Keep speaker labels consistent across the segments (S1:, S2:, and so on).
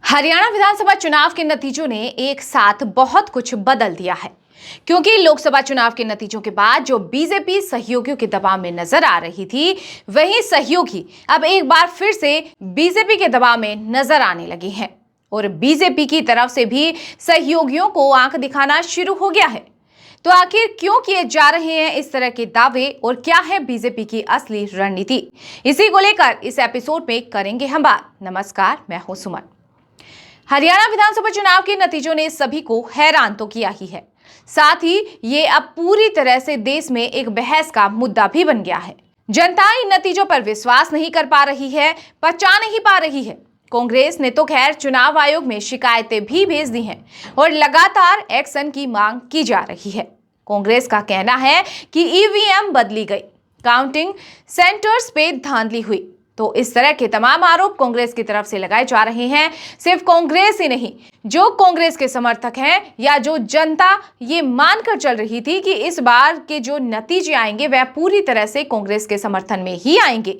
S1: हरियाणा विधानसभा चुनाव के नतीजों ने एक साथ बहुत कुछ बदल दिया है, क्योंकि लोकसभा चुनाव के नतीजों के बाद जो बीजेपी सहयोगियों के दबाव में नजर आ रही थी, वही सहयोगी अब एक बार फिर से बीजेपी के दबाव में नजर आने लगे हैं और बीजेपी की तरफ से भी सहयोगियों को आंख दिखाना शुरू हो गया है। तो आखिर क्यों किए जा रहे हैं इस तरह के दावे और क्या है बीजेपी की असली रणनीति, इसी को लेकर इस एपिसोड में करेंगे हम बात। नमस्कार, मैं हूं सुमन। हरियाणा विधानसभा चुनाव के नतीजों ने सभी को हैरान तो किया ही है, साथ ही ये अब पूरी तरह से देश में एक बहस का मुद्दा भी बन गया है। जनता इन नतीजों पर विश्वास नहीं कर पा रही है, पचा नहीं पा रही है। कांग्रेस ने तो खैर चुनाव आयोग में शिकायतें भी भेज दी हैं और लगातार एक्शन की मांग की जा रही है। कांग्रेस का कहना है कि ईवीएम बदली गई, काउंटिंग सेंटर्स पे धांधली हुई। तो इस तरह के तमाम आरोप कांग्रेस की तरफ से लगाए जा रहे हैं। सिर्फ कांग्रेस ही नहीं, जो कांग्रेस के समर्थक हैं या जो जनता ये मानकर चल रही थी कि इस बार के जो नतीजे आएंगे वह पूरी तरह से कांग्रेस के समर्थन में ही आएंगे,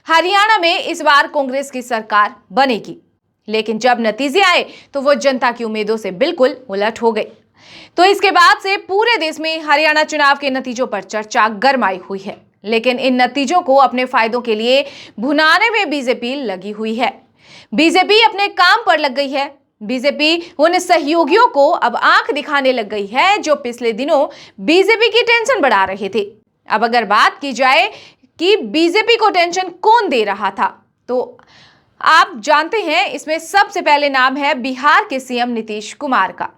S1: हरियाणा में इस बार कांग्रेस की सरकार बनेगी। लेकिन जब नतीजे आए तो वो जनता की उम्मीदों से बिल्कुल उलट हो गई। तो इसके बाद से पूरे देश में हरियाणा चुनाव के नतीजों पर चर्चा गरमाई हुई है, लेकिन इन नतीजों को अपने फायदों के लिए भुनाने में बीजेपी लगी हुई है। बीजेपी अपने काम पर लग गई है। बीजेपी उन सहयोगियों को अब आंख दिखाने लग गई है जो पिछले दिनों बीजेपी की टेंशन बढ़ा रहे थे। अब अगर बात की जाए कि बीजेपी को टेंशन कौन दे रहा था, तो आप जानते हैं इसमें सबसे पहले नाम है बिहार के सीएम नीतीश कुमार का।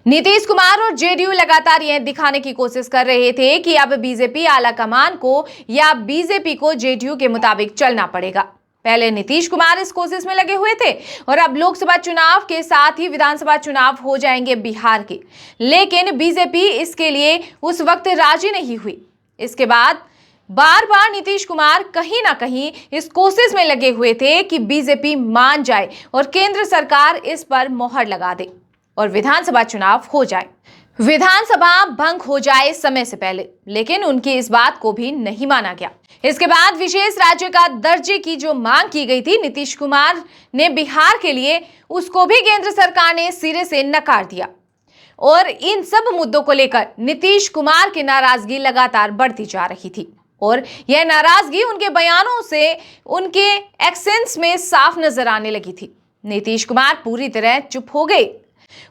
S1: नीतीश कुमार और जेडीयू लगातार यह दिखाने की कोशिश कर रहे थे कि अब बीजेपी आलाकमान को या बीजेपी को जेडीयू के मुताबिक चलना पड़ेगा। पहले नीतीश कुमार इस कोशिश में लगे हुए थे और अब लोकसभा चुनाव के साथ ही विधानसभा चुनाव हो जाएंगे बिहार के, लेकिन बीजेपी इसके लिए उस वक्त राजी नहीं हुई। इसके बाद बार बार नीतीश कुमार कहीं ना कहीं इस कोशिश में लगे हुए थे कि बीजेपी मान जाए और केंद्र सरकार इस पर मोहर लगा दे और विधानसभा चुनाव हो जाए, विधानसभा भंग हो जाए समय से पहले। लेकिन उनकी इस बात को भी नहीं माना गया। इसके बाद विशेष राज्य का दर्जे की जो मांग की गई थी नीतीश कुमार ने बिहार के लिए, उसको भी केंद्र सरकार ने सिरे से नकार दिया और इन सब मुद्दों को लेकर नीतीश कुमार की नाराजगी लगातार बढ़ती जा रही थी और यह नाराजगी उनके बयानों से, उनके एक्शंस में साफ नजर आने लगी थी। नीतीश कुमार पूरी तरह चुप हो गए।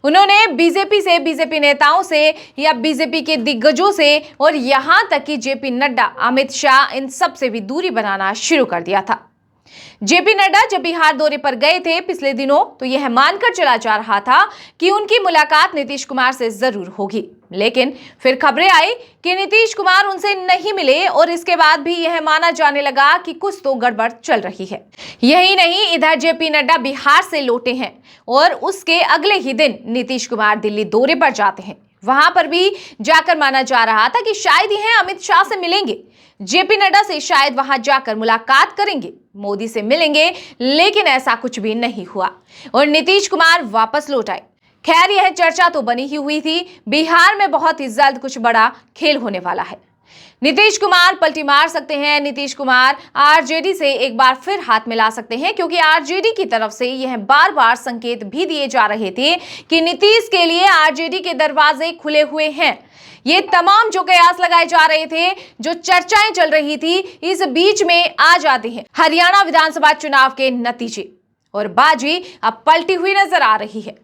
S1: उन्होंने बीजेपी से, बीजेपी नेताओं से या बीजेपी के दिग्गजों से और यहां तक कि जेपी नड्डा, अमित शाह, इन सब से भी दूरी बनाना शुरू कर दिया था। जेपी नड्डा जब बिहार दौरे पर गए थे पिछले दिनों, तो यह मानकर चला जा रहा था कि उनकी मुलाकात नीतीश कुमार से जरूर होगी, लेकिन फिर खबरें आई कि नीतीश कुमार उनसे नहीं मिले और इसके बाद भी यह माना जाने लगा कि कुछ तो गड़बड़ चल रही है। यही नहीं, इधर जेपी नड्डा बिहार से लौटे हैं और उसके अगले ही दिन नीतीश कुमार दिल्ली दौरे पर जाते हैं। वहां पर भी जाकर माना जा रहा था कि शायद यह अमित शाह से मिलेंगे, जेपी नड्डा से शायद वहां जाकर मुलाकात करेंगे, मोदी से मिलेंगे, लेकिन ऐसा कुछ भी नहीं हुआ और नीतीश कुमार वापस लौट आए। खैर, यह चर्चा तो बनी ही हुई थी, बिहार में बहुत ही जल्द कुछ बड़ा खेल होने वाला है। नीतीश कुमार पलटी मार सकते हैं, नीतीश कुमार आरजेडी से एक बार फिर हाथ मिला सकते हैं, क्योंकि आरजेडी की तरफ से यह बार बार संकेत भी दिए जा रहे थे कि नीतीश के लिए आरजेडी के दरवाजे खुले हुए हैं। ये तमाम जो कयास लगाए जा रहे थे, जो चर्चाएं चल रही थी, इस बीच में आ जाते हैं हरियाणा विधानसभा चुनाव के नतीजे और बाजी अब पलटी हुई नजर आ रही है,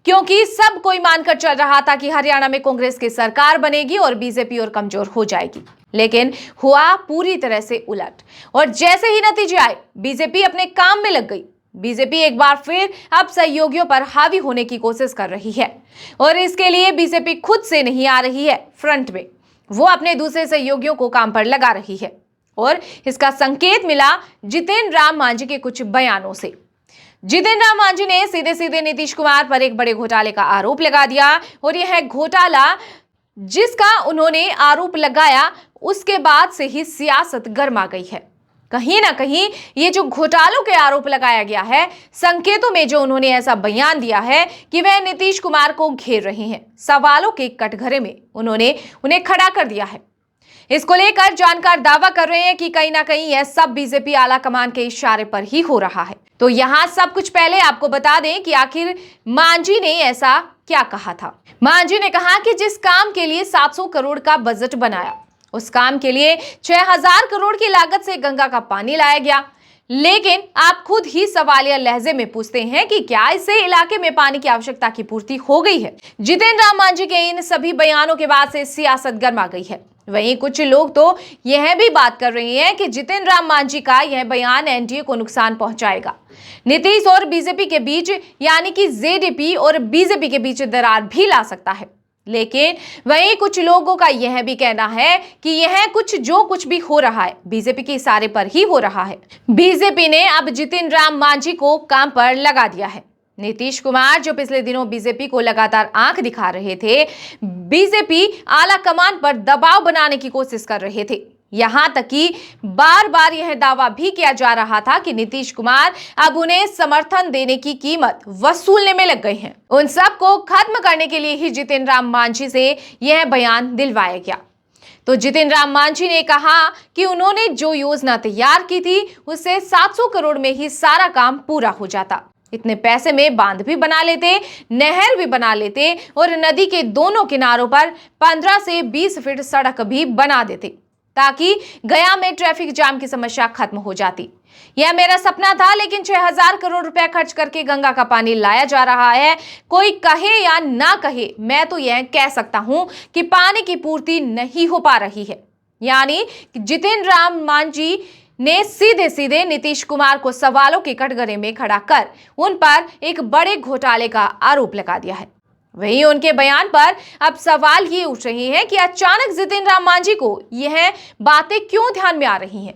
S1: क्योंकि सब कोई मानकर चल रहा था कि हरियाणा में कांग्रेस की सरकार बनेगी और बीजेपी और कमजोर हो जाएगी, लेकिन हुआ पूरी तरह से उलट। और जैसे ही नतीजे आए, बीजेपी अपने काम में लग गई। बीजेपी एक बार फिर अब सहयोगियों पर हावी होने की कोशिश कर रही है और इसके लिए बीजेपी खुद से नहीं आ रही है फ्रंट में, वो अपने दूसरे सहयोगियों को काम पर लगा रही है और इसका संकेत मिला जितेंद्र राम मांझी के कुछ बयानों से। जितेंद्र राम मांझी ने सीधे सीधे नीतीश कुमार पर एक बड़े घोटाले का आरोप लगा दिया और यह घोटाला जिसका उन्होंने आरोप लगाया, उसके बाद से ही सियासत गर्मा गई है। कहीं ना कहीं ये जो घोटालों के आरोप लगाया गया है, संकेतों में जो उन्होंने ऐसा बयान दिया है कि वह नीतीश कुमार को घेर रहे हैं, सवालों के कटघरे में उन्होंने उन्हें खड़ा कर दिया है। इसको लेकर जानकार दावा कर रहे हैं कि कहीं ना कहीं यह सब बीजेपी आला कमान के इशारे पर ही हो रहा है। तो यहां सब कुछ पहले आपको बता दें कि आखिर मांझी ने ऐसा क्या कहा था। मांझी ने कहा कि जिस काम के लिए 700 करोड़ का बजट बनाया, उस काम के लिए 6000 करोड़ की लागत से गंगा का पानी लाया गया, लेकिन आप खुद ही सवालिया लहजे में पूछते हैं कि क्या इससे इलाके में पानी की आवश्यकता की पूर्ति हो गई है। जितिन राम मांझी के इन सभी बयानों के बाद से सियासत गर्मा गई है। वहीं कुछ लोग तो यह भी बात कर रहे हैं कि जितिन राम मांझी का यह बयान एनडीए को नुकसान पहुंचाएगा, नीतीश और बीजेपी के बीच यानी कि जेडीपी और बीजेपी के बीच दरार भी ला सकता है। लेकिन वहीं कुछ लोगों का यह भी कहना है कि यह जो कुछ भी हो रहा है बीजेपी के इशारे पर ही हो रहा है। बीजेपी ने अब जितिन राम मांझी को काम पर लगा दिया है। नीतीश कुमार जो पिछले दिनों बीजेपी को लगातार आंख दिखा रहे थे, बीजेपी आला कमान पर दबाव बनाने की कोशिश कर रहे थे। यहां तक कि बार बार यह दावा भी किया जा रहा था कि नीतीश कुमार अब उन्हें समर्थन देने की कीमत वसूलने में लग गए हैं। उन सब को खत्म करने के लिए ही जितिन राम मांझी से यह बयान दिलवाया गया। तो जितिन राम मांझी ने कहा कि उन्होंने जो योजना तैयार की थी उससे 700 करोड़ में ही सारा काम पूरा हो जाता। इतने पैसे में बांध भी बना लेते, नहर भी बना लेते और नदी के दोनों किनारों पर 15 से 20 फीट सड़क भी बना देते ताकि गया में ट्रैफिक जाम की समस्या खत्म हो जाती। यह मेरा सपना था, लेकिन 6000 करोड़ रुपए खर्च करके गंगा का पानी लाया जा रहा है। कोई कहे या ना कहे, मैं तो यह कह सकता हूं कि पानी की पूर्ति नहीं हो पा रही है। यानी जितिन राम मांझी ने सीधे सीधे नीतीश कुमार को सवालों के कटघरे में खड़ा कर उन पर एक बड़े घोटाले का आरोप लगा दिया है। वहीं उनके बयान पर अब सवाल ये उठ रहे हैं कि अचानक जितिन राम मांझी को यह बातें क्यों ध्यान में आ रही हैं।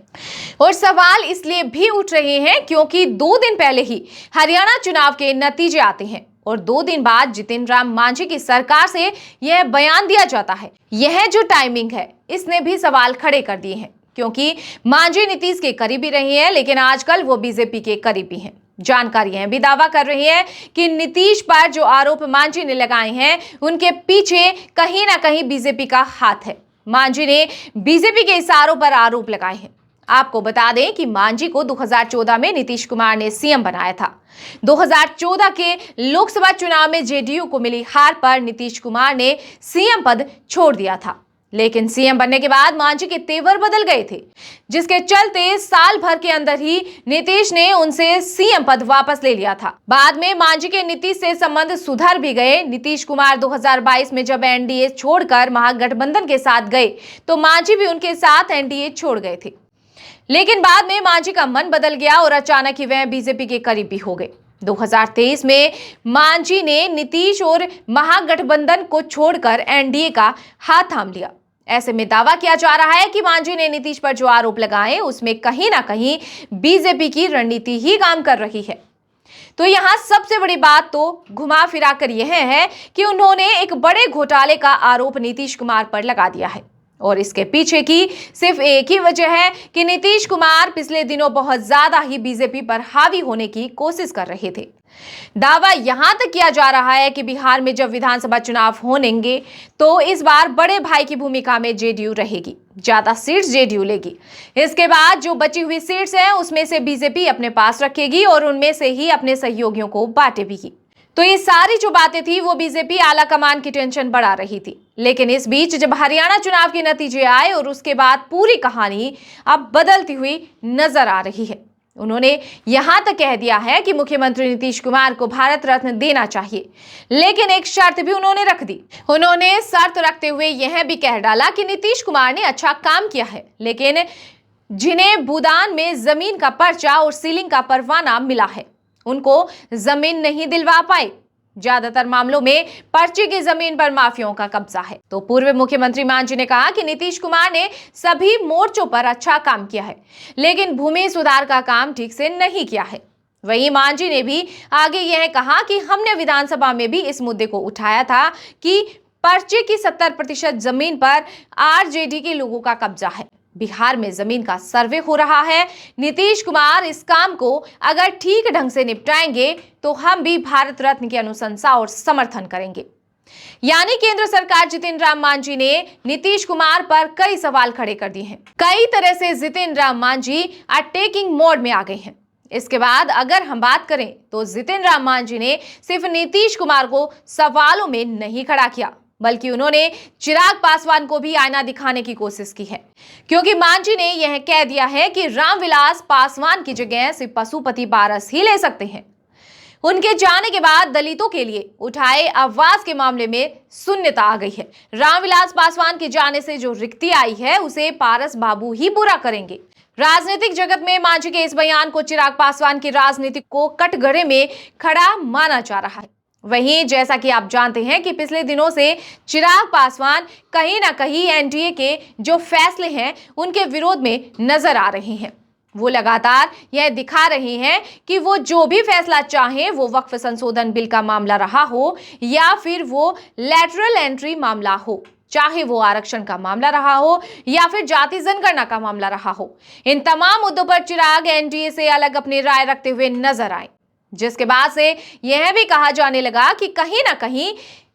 S1: और सवाल इसलिए भी उठ रहे हैं क्योंकि 2 दिन पहले ही हरियाणा चुनाव के नतीजे आते हैं और 2 दिन बाद जितिन राम मांझी की सरकार से यह बयान दिया जाता है। यह जो टाइमिंग है इसने भी सवाल खड़े कर दिए हैं, क्योंकि मांझी नीतीश के करीबी रही हैं, लेकिन आजकल वो बीजेपी के करीबी हैं। जानकारियां भी दावा कर रही है कि नीतीश पर जो आरोप मांझी ने लगाए हैं उनके पीछे कहीं ना कहीं बीजेपी का हाथ है। मांझी ने बीजेपी के इशारों पर आरोप लगाए हैं। आपको बता दें कि मांझी को 2014 में नीतीश कुमार ने सीएम बनाया था। 2014 के लोकसभा चुनाव में जेडीयू को मिली हार पर नीतीश कुमार ने सीएम पद छोड़ दिया था, लेकिन सीएम बनने के बाद मांझी के तेवर बदल गए थे, जिसके चलते साल भर के अंदर ही नीतीश ने उनसे सीएम पद वापस ले लिया था। बाद में मांझी के नीतीश से संबंध सुधर भी गए। नीतीश कुमार 2022 में जब एनडीए छोड़कर महागठबंधन के साथ गए तो मांझी भी उनके साथ एनडीए छोड़ गए थे, लेकिन बाद में मांझी का मन बदल गया और अचानक ही वह बीजेपी के करीबी हो गए। 2023 में मांझी ने नीतीश और महागठबंधन को छोड़कर एनडीए का हाथ थाम लिया। ऐसे में दावा किया जा रहा है कि मांझी ने नीतीश पर जो आरोप लगाए उसमें कहीं ना कहीं बीजेपी की रणनीति ही काम कर रही है। तो यहां सबसे बड़ी बात तो घुमा फिरा कर यह है कि उन्होंने एक बड़े घोटाले का आरोप नीतीश कुमार पर लगा दिया है और इसके पीछे की सिर्फ एक ही वजह है कि नीतीश कुमार पिछले दिनों बहुत ज्यादा ही बीजेपी पर हावी होने की कोशिश कर रहे थे। दावा यहां तक किया जा रहा है कि बिहार में जब विधानसभा चुनाव होंगे तो इस बार बड़े भाई की भूमिका में जेडीयू रहेगी, ज्यादा सीट्स जेडीयू लेगी। इसके बाद जो बची हुई सीट्स हैं उसमें से बीजेपी अपने पास रखेगी और उनमें से ही अपने सहयोगियों को बांटेगी। तो ये सारी जो बातें थी वो बीजेपी आला कमान की टेंशन बढ़ा रही थी। लेकिन इस बीच जब हरियाणा चुनाव के नतीजे आए और उसके बाद पूरी कहानी अब बदलती हुई नजर आ रही है। उन्होंने यहां तक कह दिया है कि मुख्यमंत्री नीतीश कुमार को भारत रत्न देना चाहिए, लेकिन एक शर्त भी उन्होंने रख दी। उन्होंने शर्त रखते हुए यह भी कह डाला कि नीतीश कुमार ने अच्छा काम किया है, लेकिन जिन्हें भूदान में जमीन का पर्चा और सीलिंग का परवाना मिला है उनको जमीन नहीं दिलवा पाए। ज्यादातर मामलों में पर्चे की जमीन पर माफियाओं का कब्जा है। तो पूर्व मुख्यमंत्री मांझी ने कहा कि नीतीश कुमार ने सभी मोर्चों पर अच्छा काम किया है, लेकिन भूमि सुधार का काम ठीक से नहीं किया है। वहीं मांझी ने भी आगे यह कहा कि हमने विधानसभा में भी इस मुद्दे को उठाया था कि पर्चे की 70% जमीन पर आरजेडी के लोगों का कब्जा है। बिहार में जमीन का सर्वे हो रहा है। नीतीश कुमार इस काम को अगर ठीक ढंग से निपटाएंगे तो हम भी भारत रत्न की अनुशंसा और समर्थन करेंगे। यानी केंद्र सरकार जितिन राम मांझी ने नीतीश कुमार पर कई सवाल खड़े कर दिए हैं। कई तरह से जितिन राम मांझी अटैकिंग मोड में आ गए हैं। इसके बाद अगर हम बात करें तो जितिन राम मांझी ने सिर्फ नीतीश कुमार को सवालों में नहीं खड़ा किया, बल्कि उन्होंने चिराग पासवान को भी आईना दिखाने की कोशिश की है। क्योंकि मांझी ने यह कह दिया है कि रामविलास पासवान की जगह सिर्फ पशुपति पारस ही ले सकते हैं। उनके जाने के बाद दलितों के लिए उठाए आवाज के मामले में शून्यता आ गई है। रामविलास पासवान के जाने से जो रिक्ति आई है उसे पारस बाबू ही पूरा करेंगे। राजनीतिक जगत में मांझी के इस बयान को चिराग पासवान की राजनीति को कटघरे में खड़ा माना जा रहा है। वहीं जैसा कि आप जानते हैं कि पिछले दिनों से चिराग पासवान कहीं ना कहीं एनडीए के जो फैसले हैं उनके विरोध में नजर आ रहे हैं। वो लगातार यह दिखा रहे हैं कि वो जो भी फैसला चाहें, वो वक्फ संशोधन बिल का मामला रहा हो या फिर वो लैटरल एंट्री मामला हो, चाहे वो आरक्षण का मामला रहा हो या फिर जाति जनगणना का मामला रहा हो, इन तमाम मुद्दों पर चिराग एनडीए से अलग अपनी राय रखते हुए नजर आए। जिसके बाद से यह भी कहा जाने लगा कि कहीं ना कहीं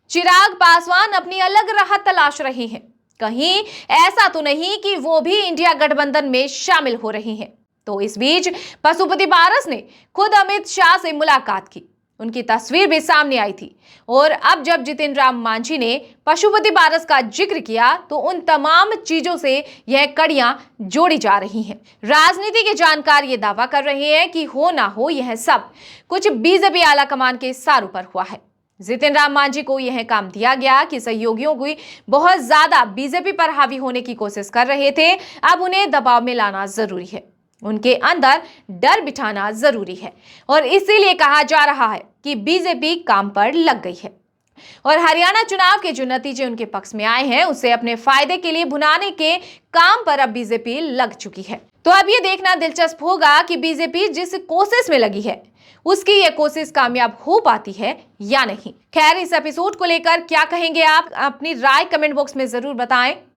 S1: चिराग पासवान अपनी अलग राह तलाश रहे हैं। कहीं ऐसा तो नहीं कि वो भी इंडिया गठबंधन में शामिल हो रही हैं। तो इस बीच पशुपति पारस ने खुद अमित शाह से मुलाकात की। उनकी तस्वीर भी सामने आई थी। और अब जब जितिन राम मांझी ने पशुपति पारस का जिक्र किया तो उन तमाम चीजों से यह कड़ियां जोड़ी जा रही हैं। राजनीति के जानकार ये दावा कर रहे हैं कि हो ना हो यह सब कुछ बीजेपी आला कमान के इशारों पर हुआ है। जितिन राम मांझी को यह काम दिया गया कि सहयोगियों को बहुत ज्यादा बीजेपी पर हावी होने की कोशिश कर रहे थे। अब उन्हें दबाव में लाना जरूरी है, उनके अंदर डर बिठाना जरूरी है और इसीलिए कहा जा रहा है कि बीजेपी काम पर लग गई है और हरियाणा चुनाव के जो नतीजे उनके पक्ष में आए हैं उसे अपने फायदे के लिए भुनाने के काम पर अब बीजेपी लग चुकी है। तो अब ये देखना दिलचस्प होगा कि बीजेपी जिस कोशिश में लगी है उसकी ये कोशिश कामयाब हो पाती है या नहीं। खैर, इस एपिसोड को लेकर क्या कहेंगे आप? अपनी राय कमेंट बॉक्स में जरूर बताएं।